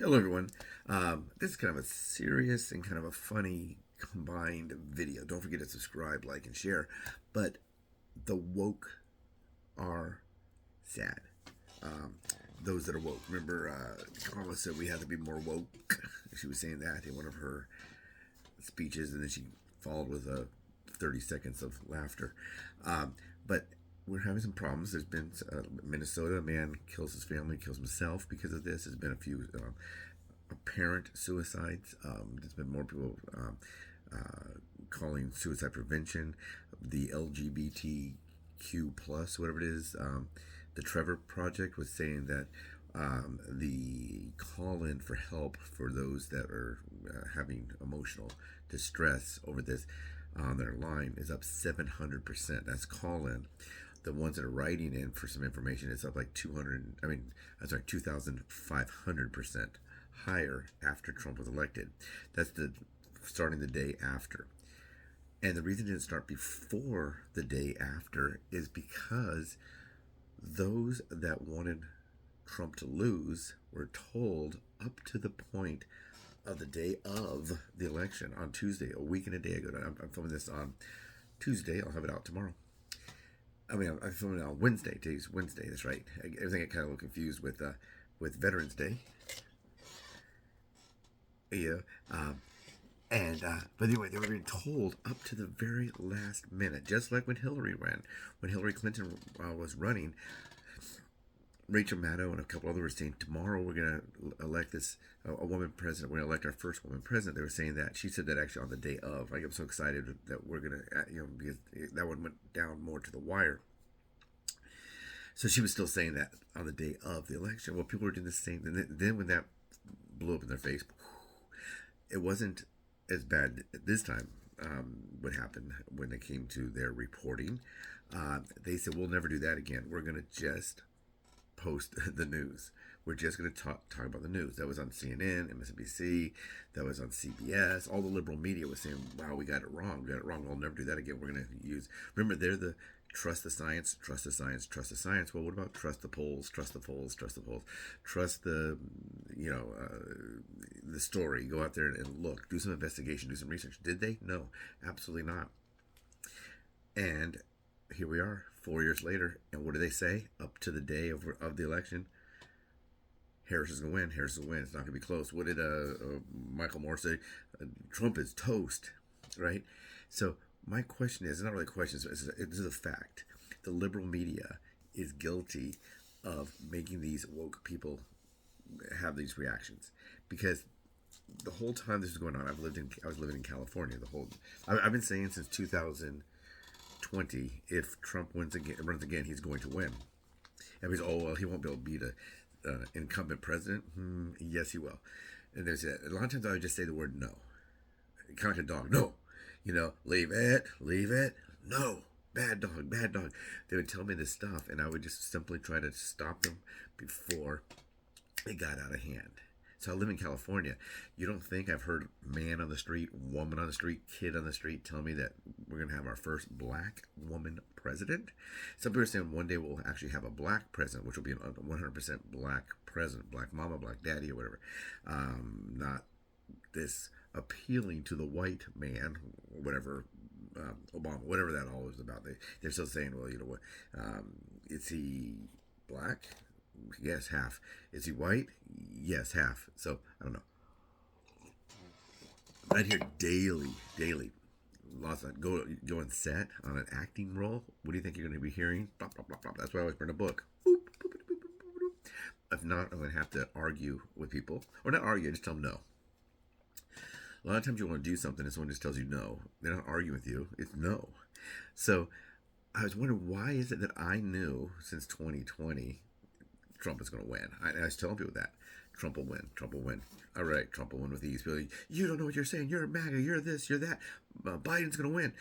Hello, everyone. This is kind of a serious and kind of a funny combined video. Don't forget to subscribe, like, and share. But the woke are sad. Um, those that are woke. Remember, Kamala said we have to be more woke. She was saying that in one of her speeches, and then she followed with 30 seconds of laughter. But we're having some problems. There's been Minnesota, a man kills his family, kills himself because of this. There's been a few apparent suicides. There's been more people calling suicide prevention. The LGBTQ plus, whatever it is, the Trevor Project was saying that the call in for help for those that are having emotional distress over this on their line is up 700%. That's call in. The ones that are writing in for some information is up like 2,500% higher after Trump was elected. That's the starting the day after. And the reason it didn't start before the day after is because those that wanted Trump to lose were told up to the point of the day of the election on Tuesday, a week and a day ago. I'm filming this on Tuesday. I'll have it out tomorrow. I'm filming it on Wednesday. Today's Wednesday. That's right. Everything got kind of a little confused with Veterans Day. Yeah. But anyway, they were being told up to the very last minute, just like when Hillary ran. When Hillary Clinton was running, Rachel Maddow and a couple others were saying, tomorrow we're going to elect a woman president. We're going to elect our first woman president. They were saying that. She said that actually on the day of. I'm so excited that we're going to, because that one went down more to the wire. So she was still saying that on the day of the election. Well, people were doing the same. And then when that blew up in their face, it wasn't as bad this time. What happened when it came to their reporting? They said, we'll never do that again. We're going to just post the news. We're just going to talk about the news. That was on CNN, MSNBC, that was on CBS. All the liberal media was saying, wow, we got it wrong. We got it wrong. We'll never do that again. We're going to use, remember, they're the trust the science, trust the science, trust the science. Well, what about trust the polls, trust the polls, trust the polls, trust the, the story. Go out there and look, do some investigation, do some research. Did they? No, absolutely not. And here we are 4 years later, and what do they say up to the day of the election? Harris is going to win. Harris is going to win. It's not going to be close. What did Michael Moore say? Trump is toast, right? So my question is, not really a question, it is a fact. The liberal media is guilty of making these woke people have these reactions, because the whole time this was going on, I was living in California. I've been saying since 2020, if Trump runs again, he's going to win. Everybody's, oh well, he won't be able to beat a incumbent president. Yes, he will. And there's a lot of times I would just say the word no, kind of like a dog. No, leave it, no. Bad dog, bad dog. They would tell me this stuff, and I would just simply try to stop them before it got out of hand. So I live in California. You don't think I've heard man on the street, woman on the street, kid on the street tell me that we're going to have our first black woman president? Some people are saying one day we'll actually have a black president, which will be a 100% black president, black mama, black daddy, or whatever. Not this appealing to the white man, whatever, Obama, whatever that all is about. They're still saying, well, you know what, is he black? Yes, half. Is he white? Yes, half. So, I don't know. Right here, daily. Lots of go on set on an acting role. What do you think you're going to be hearing? Blah, blah, blah, blah. That's why I always burn a book. Boop, boop, boop, boop, boop, boop. If not, I'm going to have to argue with people. Or not argue, just tell them no. A lot of times you want to do something and someone just tells you no. They're not arguing with you. It's no. So, I was wondering, why is it that I knew since 2020 Trump is going to win? I was telling people that. Trump will win. Trump will win. All right, Trump will win with ease. People, you don't know what you're saying. You're a MAGA. You're this. You're that. Biden's going to win.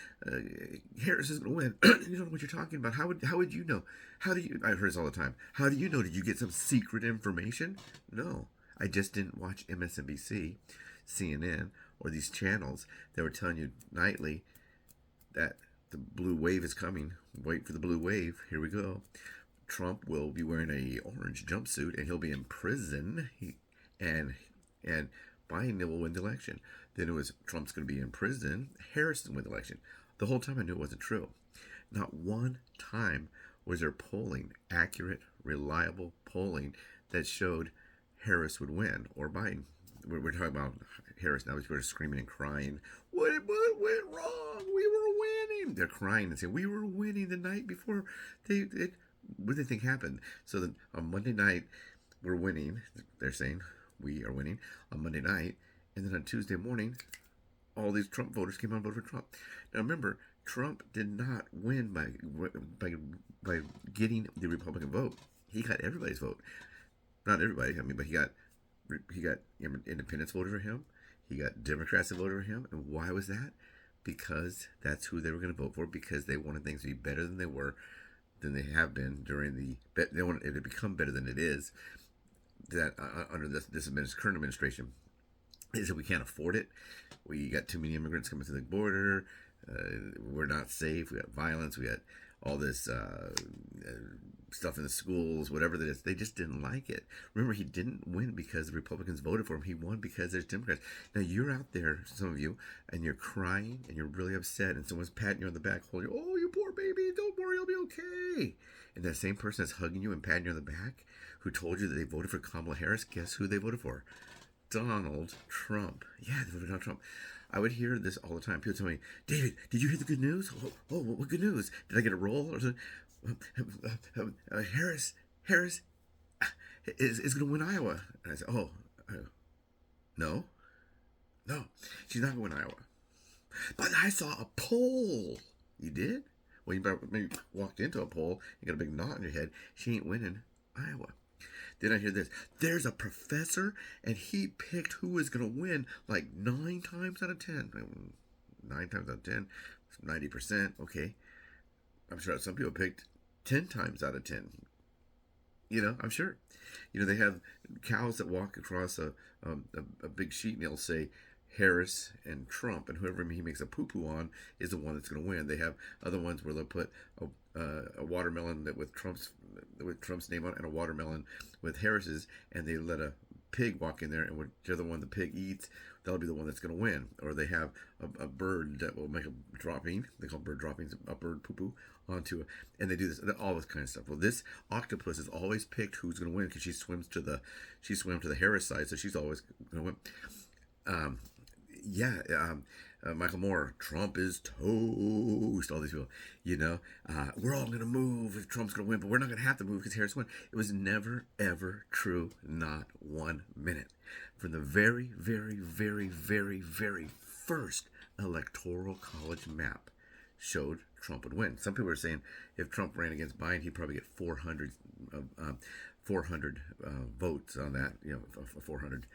Harris is going to win. You don't know what you're talking about. How would you know? How do you? I heard this all the time. How do you know? Did you get some secret information? No, I just didn't watch MSNBC, CNN, or these channels that were telling you nightly that the blue wave is coming. Wait for the blue wave. Here we go. Trump will be wearing a orange jumpsuit and he'll be in prison. and and Biden will win the election. Then it was Trump's going to be in prison. Harris will win the election. The whole time I knew it wasn't true. Not one time was there polling, accurate, reliable polling that showed Harris would win or Biden. We're talking about Harris now. People are screaming and crying. What went wrong? We were winning. They're crying and saying we were winning the night before. What do they think happened? So then on Monday night we're winning. They're saying we are winning on Monday night, and then on Tuesday morning, all these Trump voters came out and voted for Trump. Now remember, Trump did not win by getting the Republican vote. He got everybody's vote. Not everybody. I mean, but he got independents voted for him. He got Democrats that voted for him. And why was that? Because that's who they were going to vote for. Because they wanted things to be better than they have been during they wanted it to become better than it is. That under this current administration, they said we can't afford it. We got too many immigrants coming to the border. We're not safe. We got violence. We got all this stuff in the schools, whatever that is. They just didn't like it. Remember, he didn't win because the Republicans voted for him. He won because there's Democrats. Now, you're out there, some of you, and you're crying, and you're really upset, and someone's patting you on the back, holding you, oh, you poor baby, don't worry, you'll be okay. And that same person that's hugging you and patting you on the back, who told you that they voted for Kamala Harris, guess who they voted for? Donald Trump. Yeah, they voted for Donald Trump. I would hear this all the time. People tell me, David, did you hear the good news? Oh, what good news? Did I get a roll or something? Harris is going to win Iowa. And I said, no, she's not going to win Iowa. But I saw a poll. You did? Well, you maybe walked into a poll. You got a big knot in your head. She ain't winning Iowa. Then I hear this. There's a professor, and he picked who was going to win like 9 times out of 10. 9 times out of 10, 90%. Okay. I'm sure some people picked 10 times out of 10. I'm sure. They have cows that walk across a big sheet, and they'll say Harris and Trump, and whoever he makes a poo-poo on is the one that's going to win. They have other ones where they'll put a watermelon with Trump's name on it and a watermelon with Harris's, and they let a pig walk in there, and whichever one the pig eats, that'll be the one that's going to win. Or they have a bird that will make a dropping. They call bird droppings, a bird poo-poo onto it, and they do this, all this kind of stuff. Well, this octopus has always picked who's going to win because she swam to the Harris side, so she's always going to win. Michael Moore, Trump is toast. All these people, we're all going to move if Trump's going to win, but we're not going to have to move because Harris won. It was never, ever true, not 1 minute. From the very, very, very, very, very first electoral college map showed Trump would win. Some people are saying if Trump ran against Biden, he'd probably get 400 votes on that, 400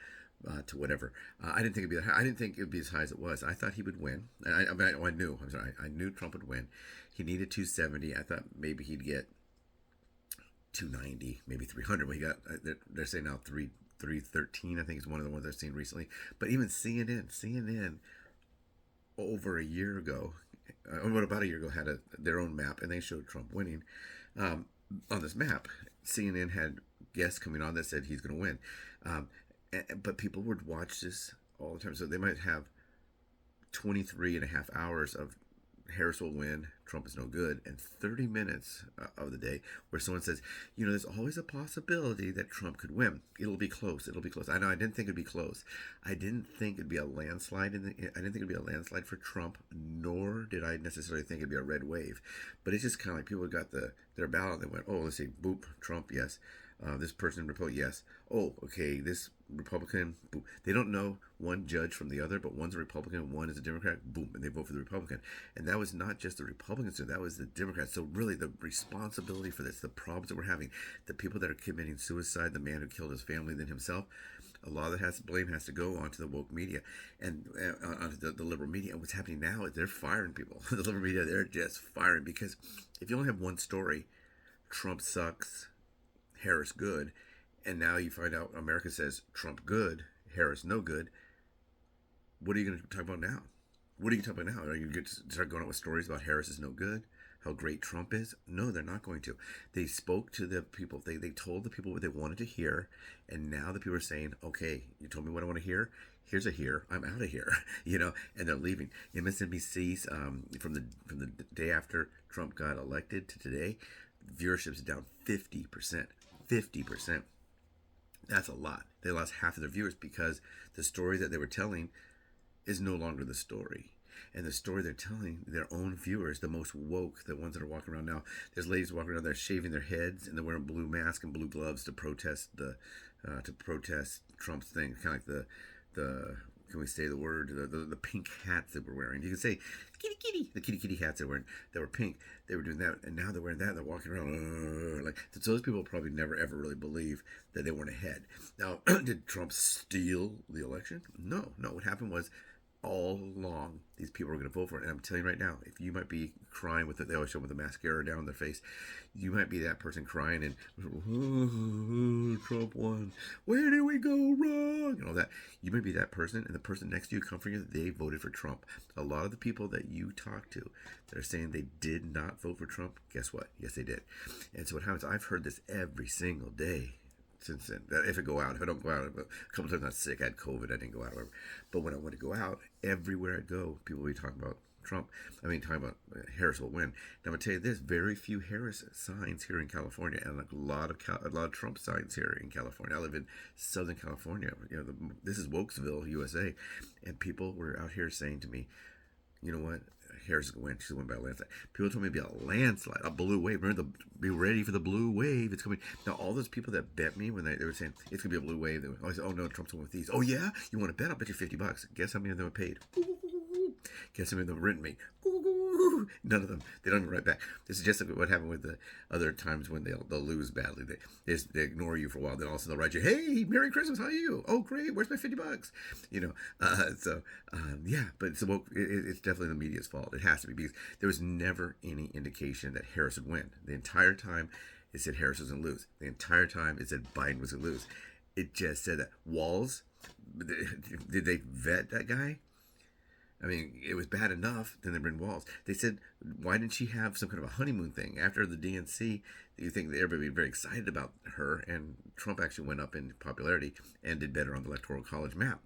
to whatever. I didn't think it'd be that high. I didn't think it'd be as high as it was. I thought he would win. I knew Trump would win. He needed 270. I thought maybe he'd get 290, maybe 300. But he got, they're saying now 313, I think is one of the ones I've seen recently. But even CNN over a year ago, about a year ago, had their own map, and they showed Trump winning. On this map, CNN had guests coming on that said he's going to win. But people would watch this all the time. So they might have 23 and a half hours of Harris will win, Trump is no good, and 30 minutes of the day where someone says, there's always a possibility that Trump could win. It'll be close. I know I didn't think it'd be close. I didn't think it'd be a landslide. I didn't think it'd be a landslide for Trump, nor did I necessarily think it'd be a red wave. But it's just kind of like people got their ballot. They went, let's see, boop, Trump, yes. This person, Republican, yes. Oh, okay, this Republican, boom. They don't know one judge from the other, but one's a Republican, one is a Democrat, boom, and they vote for the Republican. And that was not just the Republicans, that was the Democrats. So really the responsibility for this, the problems that we're having, the people that are committing suicide, the man who killed his family than himself, a lot of the blame has to go onto the woke media and onto the liberal media. And what's happening now is they're firing people. The liberal media, they're just firing, because if you only have one story, Trump sucks, Harris good, and now you find out America says Trump good, Harris no good. What are you going to talk about now? Are you going to start going out with stories about Harris is no good, how great Trump is? No, they're not going to. They spoke to the people. They told the people what they wanted to hear, and now the people are saying, "Okay, you told me what I want to hear. Here's a here. I'm out of here." And they're leaving. MSNBC's from the day after Trump got elected to today, viewership's down 50%. 50%. That's a lot. They lost half of their viewers because the story that they were telling is no longer the story. And the story they're telling their own viewers, the most woke, the ones that are walking around now, there's ladies walking around there shaving their heads and they're wearing blue masks and blue gloves to protest Trump's thing, kind of like the can we say the word the pink hats that we're wearing. You can say kitty kitty, the kitty kitty hats they were pink. They were doing that, and now they're wearing that. And they're walking around like so. Those people probably never ever really believe that they weren't ahead. Now, did Trump steal the election? No. What happened was, all along, these people are going to vote for it. And I'm telling you right now, if you might be crying with it, they always show with the mascara down their face. You might be that person crying and, oh, Trump won. Where did we go wrong? And all that. You might be that person, and the person next to you comforting you, they voted for Trump. A lot of the people that you talk to that are saying they did not vote for Trump, guess what? Yes, they did. And so what happens, I've heard this every single day since then. If I don't go out, a couple times I'm sick, I had COVID, I didn't go out, but when I want to go out, everywhere I go, people will be talking about Trump. Talking about Harris will win. Now I'm gonna tell you this: very few Harris signs here in California, and a lot of Trump signs here in California. I live in Southern California. This is Wokesville, USA, and people were out here saying to me, "You know what? Harris is going to win. She's going to win by a landslide." People told me it'd be a landslide, a blue wave. Remember, be ready for the blue wave. It's coming. Now, all those people that bet me when they were saying it's going to be a blue wave, they always say, "Oh no, Trump's going with these." Oh yeah, you want to bet? I'll bet you $50. Guess how many of them are paid? Guess how many of them have written me? None of them. They don't even write back. This is just like what happened with the other times when they'll lose badly. They ignore you for a while. Then all of a sudden they'll write you, "Hey, Merry Christmas. How are you? Oh, great. Where's my $50?" Yeah. But it's definitely the media's fault. It has to be, because there was never any indication that Harris would win. The entire time it said Harris was going to lose. The entire time it said Biden was going to lose. It just said that. Walls, did they vet that guy? It was bad enough. Then they bring Walls. They said, why didn't she have some kind of a honeymoon thing after the DNC? You think that everybody would be very excited about her, and Trump actually went up in popularity and did better on the Electoral College map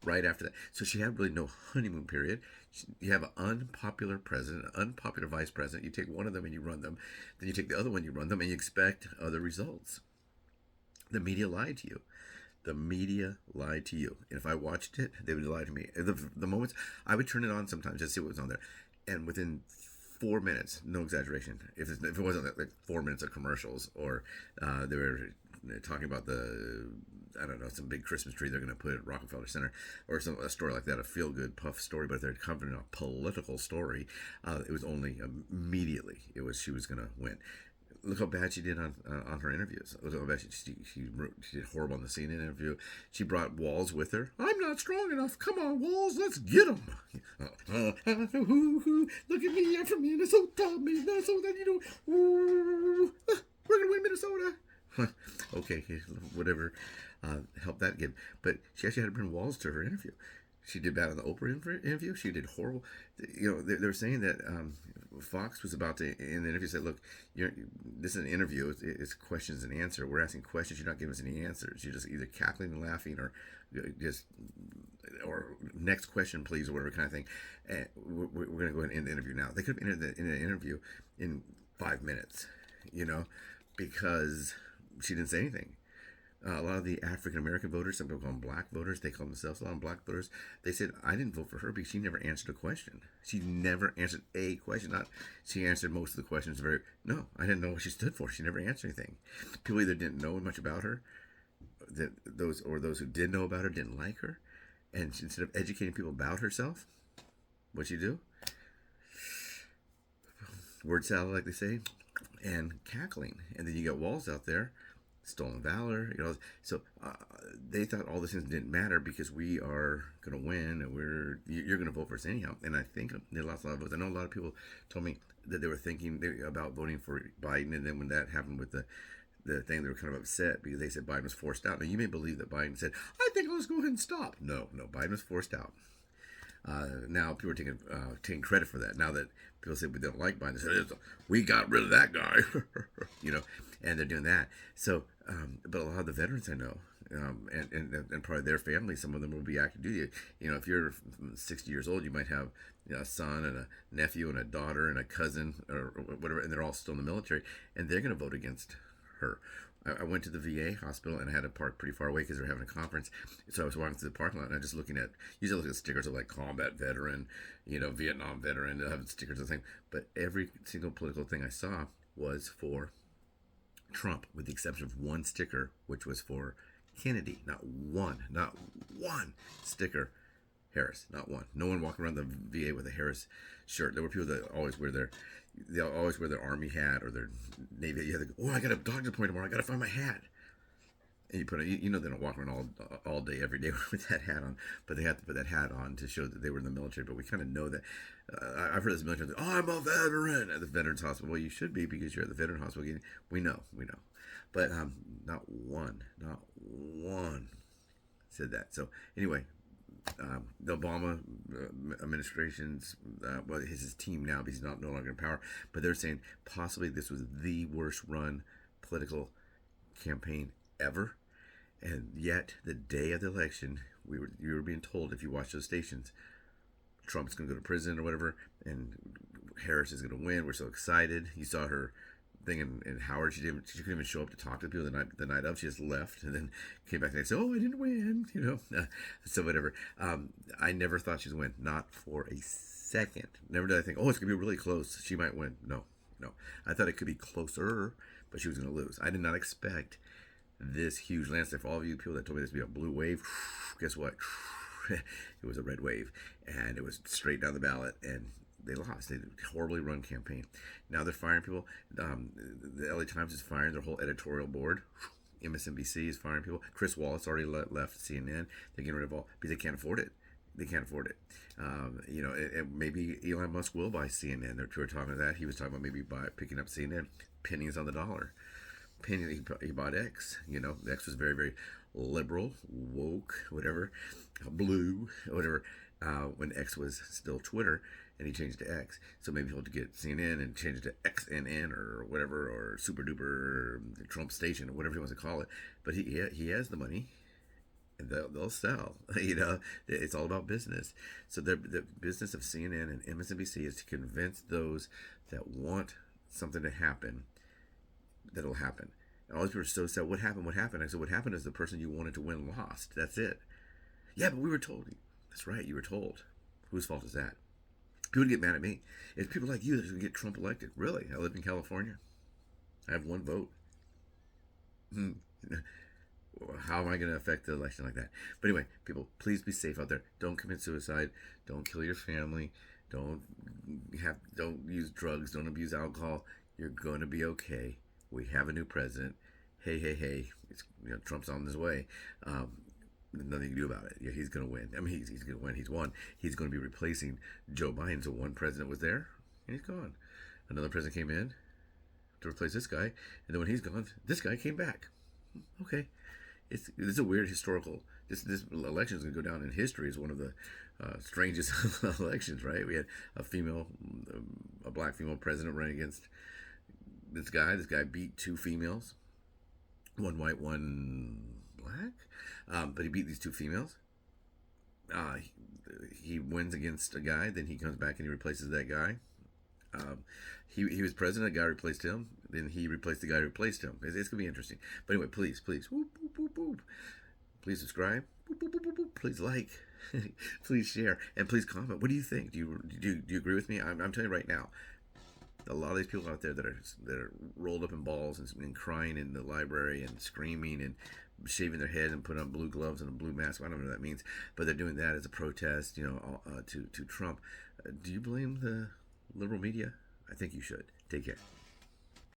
right after that. So she had really no honeymoon period. You have an unpopular president, an unpopular vice president. You take one of them and you run them. Then you take the other one, you run them, and you expect other results. The media lied to you. The media lied to you. And if I watched it, they would lie to me. The moments, I would turn it on sometimes just to see what was on there. And within 4 minutes, no exaggeration, if it wasn't like 4 minutes of commercials, or they were talking about some big Christmas tree they're going to put at Rockefeller Center, or a story like that, a feel-good puff story, but if they're covering a political story, it was only immediately she was going to win. Look how bad she did on her interviews. Look how bad she did horrible on the CNN interview. She brought Walls with her. "I'm not strong enough. Come on, Walls, let's get him." Look at me, I'm from Minnesota, we're gonna win Minnesota. Okay, whatever. Help that give. But she actually had to bring Walls to her interview. She did bad on the Oprah interview. She did horrible. They were saying that Fox was about to, in the interview, say, "Look, this is an interview. It's questions and answer. We're asking questions. You're not giving us any answers. You're just either cackling and laughing, or or next question, please," or whatever kind of thing. And we're going to go ahead and end the interview now. They could have ended the interview in 5 minutes, because she didn't say anything. A lot of the African-American voters, some people call them black voters, they call themselves a lot of black voters, they said, "I didn't vote for her because she never answered a question." She never answered a question. She answered most of the questions no, I didn't know what she stood for. She never answered anything. People either didn't know much about her, those who did know about her didn't like her, and instead of educating people about herself, what'd she do? Word salad, like they say, and cackling. And then you got Walls out there, stolen valor, So they thought all these things didn't matter because we are going to win, and you're going to vote for us anyhow. And I think they lost a lot of votes. I know a lot of people told me that they were thinking about voting for Biden, and then when that happened with the thing, they were kind of upset because they said Biden was forced out. Now, you may believe that Biden said, "I think I'll just go ahead and stop." No, Biden was forced out. Now people are taking credit for that. Now that people say we don't like Biden, they say we got rid of that guy, and they're doing that. So, but a lot of the veterans I know, and probably their families, some of them will be active duty. If you're 60 years old, you might have a son and a nephew and a daughter and a cousin or whatever, and they're all still in the military, and they're going to vote against her. I went to the VA hospital and I had to park pretty far away because they're having a conference. So I was walking through the parking lot and I was just usually look at stickers of like combat veteran, Vietnam veteran, they'll have stickers of things. But every single political thing I saw was for Trump, with the exception of one sticker, which was for Kennedy. Not one sticker. Harris, not one. No one walking around the VA with a Harris shirt. There were people that always wear their army hat or their navy. You have to go, I got a doctor's appointment tomorrow. I got to find my hat. And you put it. They don't walk around all day every day with that hat on, but they have to put that hat on to show that they were in the military. But we kind of know that. I've heard this military. I'm a veteran at the Veterans Hospital. Well, you should be because you're at the Veterans Hospital. We know. But not one said that. So anyway. The Obama administration's, his team now, because he's no longer in power, but they're saying possibly this was the worst run political campaign ever. And yet, the day of the election, you were being told, if you watch those stations, Trump's going to go to prison or whatever, and Harris is going to win. We're so excited. You saw her thing in Howard. She couldn't even show up to talk to people the night of. She just left and then came back and said, I didn't win, so whatever. I never thought she'd win, not for a second. Never did I think, it's gonna be really close, she might win. No. I thought it could be closer, but she was gonna lose. I did not expect this huge landslide. For all of you people that told me this would be a blue wave, guess what? It was a red wave, and it was straight down the ballot, and they lost. They did a horribly run campaign. Now they're firing people. The LA Times is firing their whole editorial board. MSNBC is firing people. Chris Wallace already left CNN. They're getting rid of all because they can't afford it. Maybe Elon Musk will buy CNN. They're talking about that. He was talking about maybe picking up CNN. Pennies on the dollar. He bought X. X was very, very liberal, woke, whatever, blue, whatever. When X was still Twitter, and he changed to X. So maybe he'll get CNN and change it to XNN or whatever, or Super Duper, or the Trump Station, or whatever he wants to call it. But he has the money, and they'll sell. It's all about business. So the business of CNN and MSNBC is to convince those that want something to happen that it'll happen. And all these people are so sad. What happened? I said, what happened is the person you wanted to win lost. That's it. Yeah, but we were told. That's right, you were told. Whose fault is that? People get mad at me. It's people like you that are going to get Trump elected. Really? I live in California. I have one vote. How am I going to affect the election like that? But anyway, people, please be safe out there. Don't commit suicide. Don't kill your family. Don't use drugs. Don't abuse alcohol. You're going to be okay. We have a new president. Hey. It's, Trump's on his way. Nothing you can do about it. Yeah, he's going to win. I mean, he's going to win. He's won. He's going to be replacing Joe Biden. So one president was there, and he's gone. Another president came in to replace this guy, and then when he's gone, this guy came back. Okay, this is a weird historical. This election is going to go down in history as one of the strangest elections. Right? We had a black female president running against this guy. This guy beat two females, one white, one black, but he beat these two females. He wins against a guy, then he comes back and he replaces that guy. He was president, a guy replaced him, then he replaced the guy who replaced him. It's gonna be interesting. But anyway, please, whoop, whoop, whoop, whoop. Please subscribe, whoop, whoop, whoop, whoop. Please like, please share, and please comment. What do you think? Do you agree with me? I'm telling you right now, a lot of these people out there that are rolled up in balls and crying in the library and screaming and shaving their head and putting on blue gloves and a blue mask. I don't know what that means, but they're doing that as a protest, to Trump. Do you blame the liberal media? I think you should. Take care.